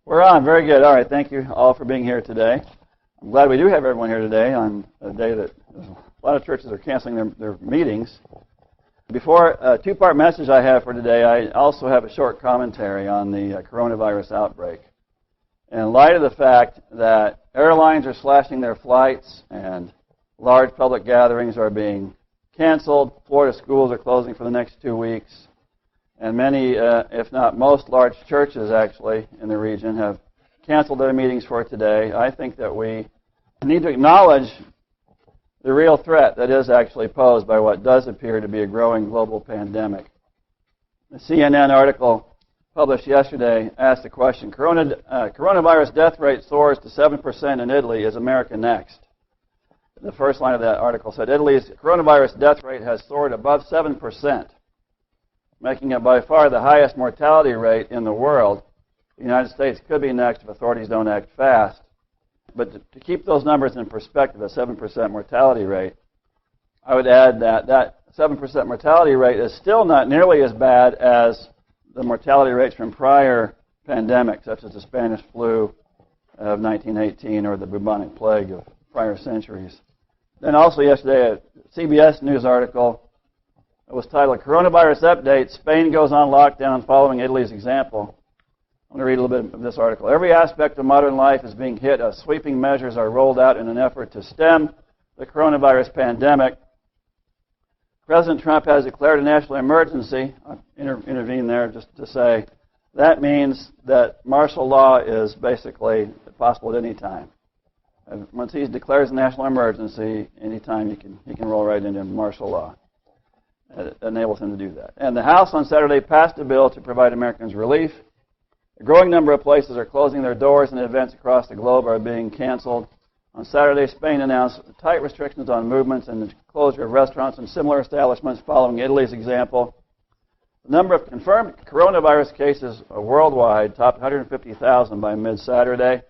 We're on. Very good. All right. Thank you all for being here today. I'm glad we do have everyone here today on a day that a lot of churches are canceling their meetings. Before a two-part message I have for today, I also have a short commentary on the coronavirus outbreak. In light of the fact that airlines are slashing their flights and large public gatherings are being canceled, Florida schools are closing for the next 2 weeks, and many, if not most, large churches actually in the region have canceled their meetings for today, I think that we need to acknowledge the real threat that is actually posed by what does appear to be a growing global pandemic. The CNN article published yesterday asked the question, coronavirus death rate soars to 7% in Italy. Is America next? The first line of that article said, Italy's coronavirus death rate has soared above 7%, making it by far the highest mortality rate in the world. The United States could be next if authorities don't act fast. But to keep those numbers in perspective, a 7% mortality rate, I would add that that 7% mortality rate is still not nearly as bad as the mortality rates from prior pandemics, such as the Spanish flu of 1918 or the bubonic plague of prior centuries. Then also yesterday, a CBS News article was titled, Coronavirus Update, Spain Goes on Lockdown Following Italy's Example. I'm going to read a little bit of this article. Every aspect of modern life is being hit as sweeping measures are rolled out in an effort to stem the coronavirus pandemic. President Trump has declared a national emergency. I intervene there just to say that means that martial law is basically possible at any time. And once he declares a national emergency, anytime he can roll right into martial law. It enables him to do that. And the House on Saturday passed a bill to provide Americans relief. A growing number of places are closing their doors and events across the globe are being canceled. On Saturday, Spain announced tight restrictions on movements and the closure of restaurants and similar establishments following Italy's example. The number of confirmed coronavirus cases worldwide topped 150,000 by mid-Saturday.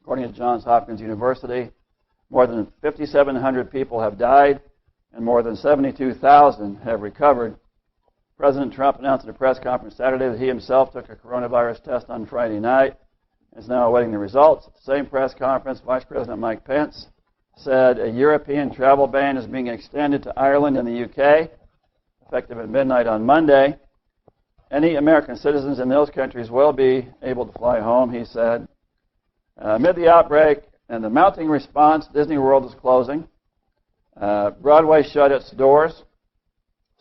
According to Johns Hopkins University, more than 5,700 people have died and more than 72,000 have recovered. President Trump announced at a press conference Saturday that he himself took a coronavirus test on Friday night and is now awaiting the results. At the same press conference, Vice President Mike Pence said a European travel ban is being extended to Ireland and the UK, effective at midnight on Monday. Any American citizens in those countries will be able to fly home, he said. Amid the outbreak and the mounting response, Disney World is closing. Broadway shut its doors.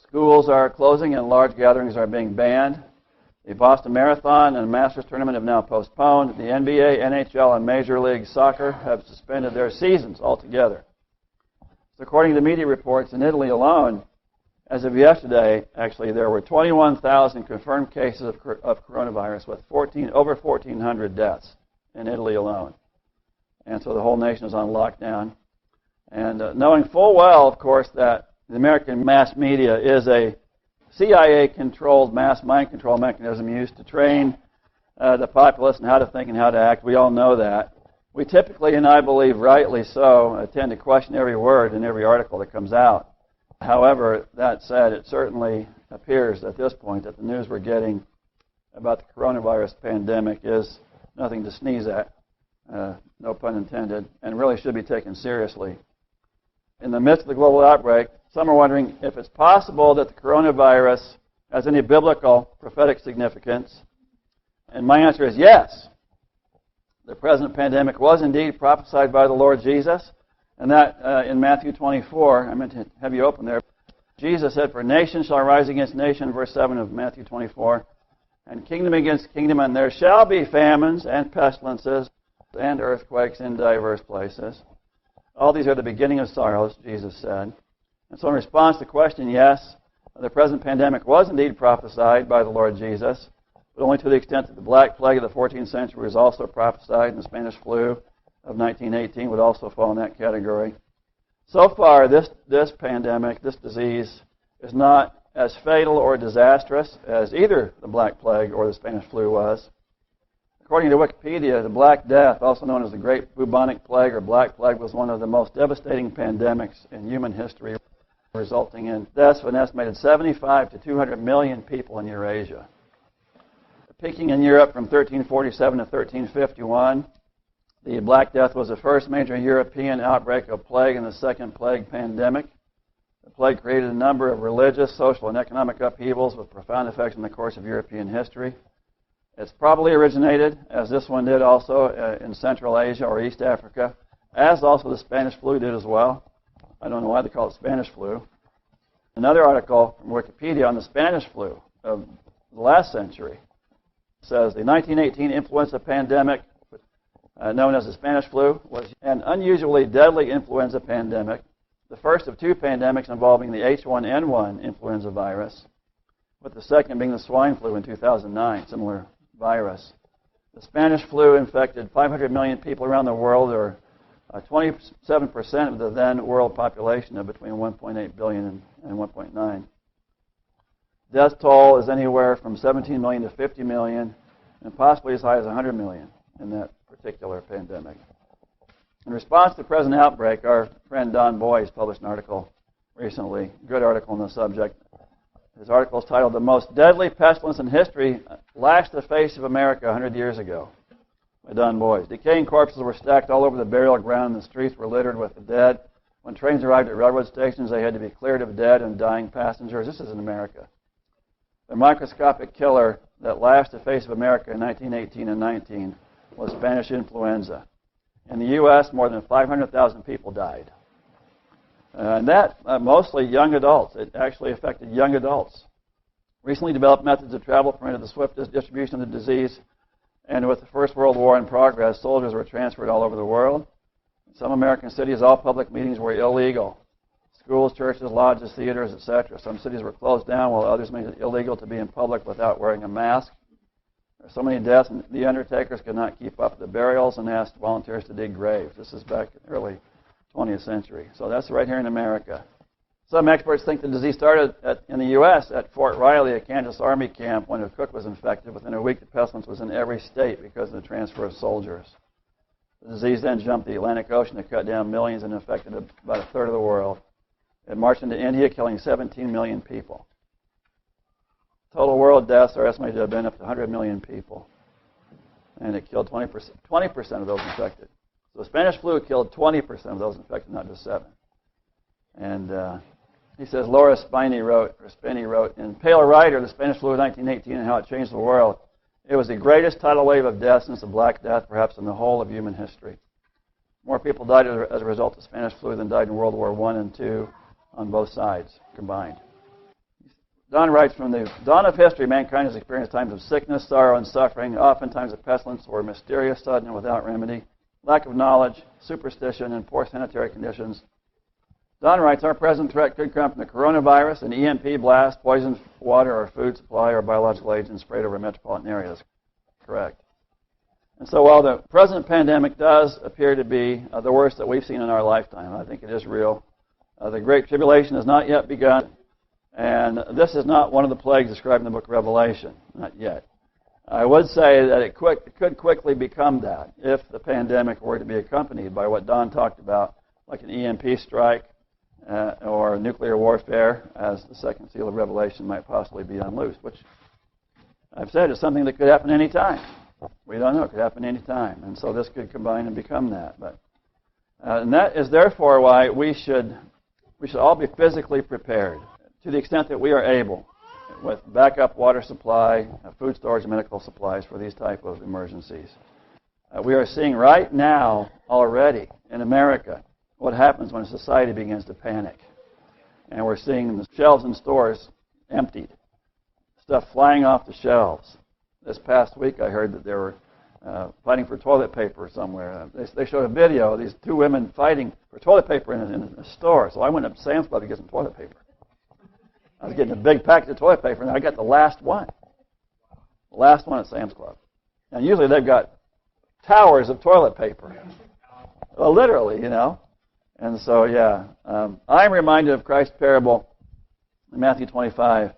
Schools are closing and large gatherings are being banned. The Boston Marathon and Masters Tournament have now postponed. The NBA, NHL, and Major League Soccer have suspended their seasons altogether. So according to media reports, in Italy alone, as of yesterday, actually, there were 21,000 confirmed cases of coronavirus with over 1,400 deaths in Italy alone. And so the whole nation is on lockdown. And knowing full well, of course, that the American mass media is a CIA-controlled mass mind control mechanism used to train the populace in how to think and how to act. We all know that. We typically, and I believe rightly so, tend to question every word in every article that comes out. However, that said, it certainly appears at this point that the news we're getting about the coronavirus pandemic is nothing to sneeze at, no pun intended, and really should be taken seriously. In the midst of the global outbreak, some are wondering if it's possible that the coronavirus has any biblical prophetic significance. And my answer is yes. The present pandemic was indeed prophesied by the Lord Jesus. And that in Matthew 24, I meant to have you open there. Jesus said, for nation shall rise against nation, verse 7 of Matthew 24, and kingdom against kingdom, and there shall be famines and pestilences and earthquakes in diverse places. All these are the beginning of sorrows, Jesus said. And so in response to the question, yes, the present pandemic was indeed prophesied by the Lord Jesus, but only to the extent that the Black Plague of the 14th century was also prophesied, and the Spanish flu of 1918 would also fall in that category. So far, this pandemic, this disease, is not as fatal or disastrous as either the Black Plague or the Spanish flu was. According to Wikipedia, the Black Death, also known as the Great Bubonic Plague or Black Plague, was one of the most devastating pandemics in human history, resulting in deaths of an estimated 75 to 200 million people in Eurasia. Peaking in Europe from 1347 to 1351, the Black Death was the first major European outbreak of plague and the second plague pandemic. The plague created a number of religious, social, and economic upheavals with profound effects on the course of European history. It's probably originated, as this one did also, in Central Asia or East Africa, as also the Spanish flu did as well. I don't know why they call it Spanish flu. Another article from Wikipedia on the Spanish flu of the last century says the 1918 influenza pandemic, known as the Spanish flu, was an unusually deadly influenza pandemic, the first of two pandemics involving the H1N1 influenza virus, with the second being the swine flu in 2009, similar virus. The Spanish flu infected 500 million people around the world, or 27% of the then world population of between 1.8 billion and 1.9. Death toll is anywhere from 17 million to 50 million, and possibly as high as 100 million in that particular pandemic. In response to the present outbreak, our friend Don Boyes published an article recently, good article on the subject. His article is titled, "The Most Deadly Pestilence in History Lashed the Face of America 100 Years Ago," by Don Boyes. Decaying corpses were stacked all over the burial ground, and the streets were littered with the dead. When trains arrived at railroad stations, they had to be cleared of dead and dying passengers. This is in America. The microscopic killer that lashed the face of America in 1918 and 19 was Spanish influenza. In the U.S., more than 500,000 people died. And that, mostly young adults. It actually affected young adults. Recently developed methods of travel permitted the swiftest distribution of the disease, and with the First World War in progress, soldiers were transferred all over the world. In some American cities, all public meetings were illegal. Schools, churches, lodges, theaters, etc. Some cities were closed down, while others made it illegal to be in public without wearing a mask. There are so many deaths, and the undertakers could not keep up the burials and asked volunteers to dig graves. This is back in the early 20th century. So that's right here in America. Some experts think the disease started in the U.S. at Fort Riley, a Kansas Army camp, when a cook was infected. Within a week, the pestilence was in every state because of the transfer of soldiers. The disease then jumped the Atlantic Ocean to cut down millions and infected about a third of the world. It marched into India, killing 17 million people. Total world deaths are estimated to have been up to 100 million people. And it killed 20% of those infected. So the Spanish flu killed 20% of those infected, not just 7. And he says, Laura Spinney wrote, in Pale Rider, the Spanish flu of 1918 and how it changed the world. It was the greatest tidal wave of death since the Black Death, perhaps in the whole of human history. More people died as a result of Spanish flu than died in World War I and II on both sides combined. Don writes, from the dawn of history, mankind has experienced times of sickness, sorrow, and suffering. Oftentimes the pestilence were mysterious, sudden, and without remedy. Lack of knowledge, superstition, and poor sanitary conditions. Don writes, our present threat could come from the coronavirus, an EMP blast, poisoned water or food supply, or biological agents sprayed over metropolitan areas. Correct. And so while the present pandemic does appear to be the worst that we've seen in our lifetime, I think it is real, the Great Tribulation has not yet begun. And this is not one of the plagues described in the book of Revelation, not yet. I would say that it could quickly become that if the pandemic were to be accompanied by what Don talked about, like an EMP strike or nuclear warfare, as the second seal of Revelation might possibly be unloosed, which I've said is something that could happen any time. We don't know. It could happen any time. And so this could combine and become that. But and that is therefore why we should all be physically prepared, to the extent that we are able, with backup water supply, food storage, and medical supplies for these type of emergencies. We are seeing right now already in America what happens when a society begins to panic. And we're seeing the shelves in stores emptied, stuff flying off the shelves. This past week I heard that they were fighting for toilet paper somewhere. They showed a video of these two women fighting for toilet paper in a store. So I went up to Sam's Club to get some toilet paper. I was getting a big package of toilet paper, and I got the last one. The last one at Sam's Club. And usually they've got towers of toilet paper. Well, literally, you know. And so, yeah. I'm reminded of Christ's parable in Matthew 25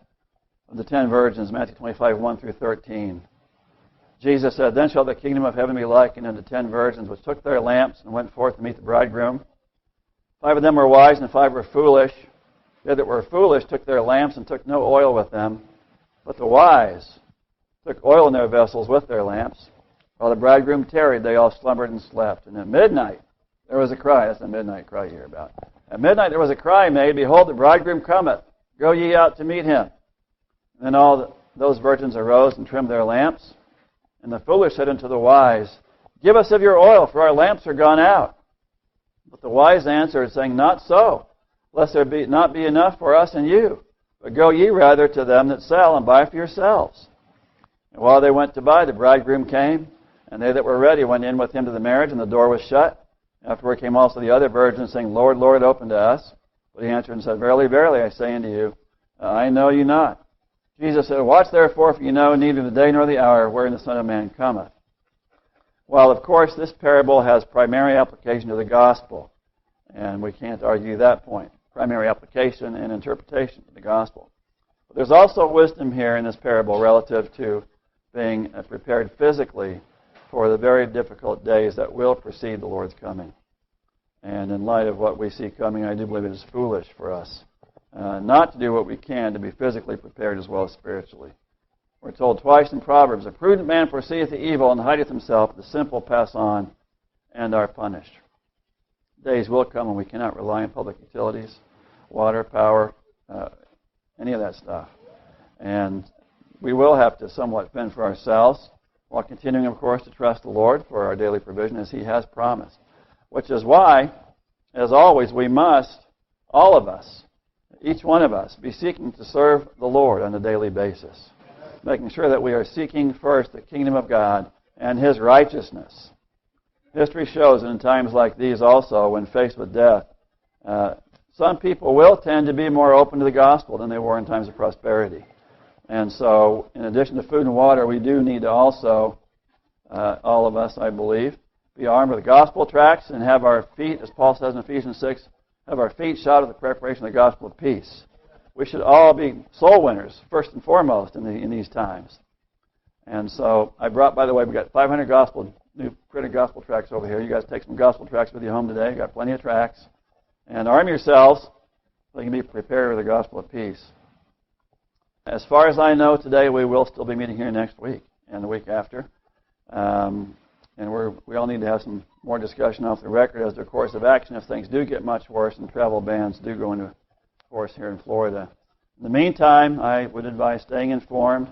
of the 10 virgins, Matthew 25, 1 through 13. Jesus said, then shall the kingdom of heaven be likened unto 10 virgins, which took their lamps and went forth to meet the bridegroom. 5 of them were wise, and 5 were foolish. They that were foolish took their lamps and took no oil with them. But the wise took oil in their vessels with their lamps. While the bridegroom tarried, they all slumbered and slept. And at midnight there was a cry. That's the midnight cry you hear about. At midnight there was a cry made, Behold, the bridegroom cometh. Go ye out to meet him. And then all those virgins arose and trimmed their lamps. And the foolish said unto the wise, Give us of your oil, for our lamps are gone out. But the wise answered, saying, Not so, lest there not be enough for us and you. But go ye rather to them that sell, and buy for yourselves. And while they went to buy, the bridegroom came, and they that were ready went in with him to the marriage, and the door was shut. Afterward came also the other virgins, saying, Lord, Lord, open to us. But he answered and said, Verily, verily, I say unto you, I know you not. Jesus said, Watch therefore, for you know neither the day nor the hour wherein the Son of Man cometh. Well, of course, this parable has primary application to the gospel, and we can't argue that point. Primary application and interpretation of the gospel. But there's also wisdom here in this parable relative to being prepared physically for the very difficult days that will precede the Lord's coming. And in light of what we see coming, I do believe it is foolish for us not to do what we can to be physically prepared as well as spiritually. We're told twice in Proverbs, A prudent man foreseeth the evil and hideth himself, the simple pass on and are punished. Days will come when we cannot rely on public utilities, water, power, any of that stuff. And we will have to somewhat fend for ourselves while continuing, of course, to trust the Lord for our daily provision as He has promised. Which is why, as always, we must, all of us, each one of us, be seeking to serve the Lord on a daily basis. Making sure that we are seeking first the kingdom of God and His righteousness. History shows that in times like these also, when faced with death, some people will tend to be more open to the gospel than they were in times of prosperity. And so, in addition to food and water, we do need to also, all of us, I believe, be armed with the gospel tracts and have our feet, as Paul says in Ephesians 6, have our feet shod with the preparation of the gospel of peace. We should all be soul winners, first and foremost, in these times. And so, I brought, by the way, we've got 500 new printed gospel tracts over here. You guys take some gospel tracts with you home today. You've got plenty of tracts. And arm yourselves so you can be prepared with the gospel of peace. As far as I know, today we will still be meeting here next week and the week after. And we all need to have some more discussion off the record as to the course of action if things do get much worse and travel bans do go into force here in Florida. In the meantime, I would advise staying informed,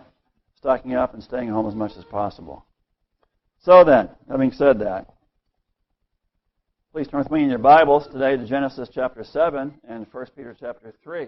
stocking up, and staying home as much as possible. So then, having said that, please turn with me in your Bibles today to Genesis chapter 7 and 1 Peter chapter 3.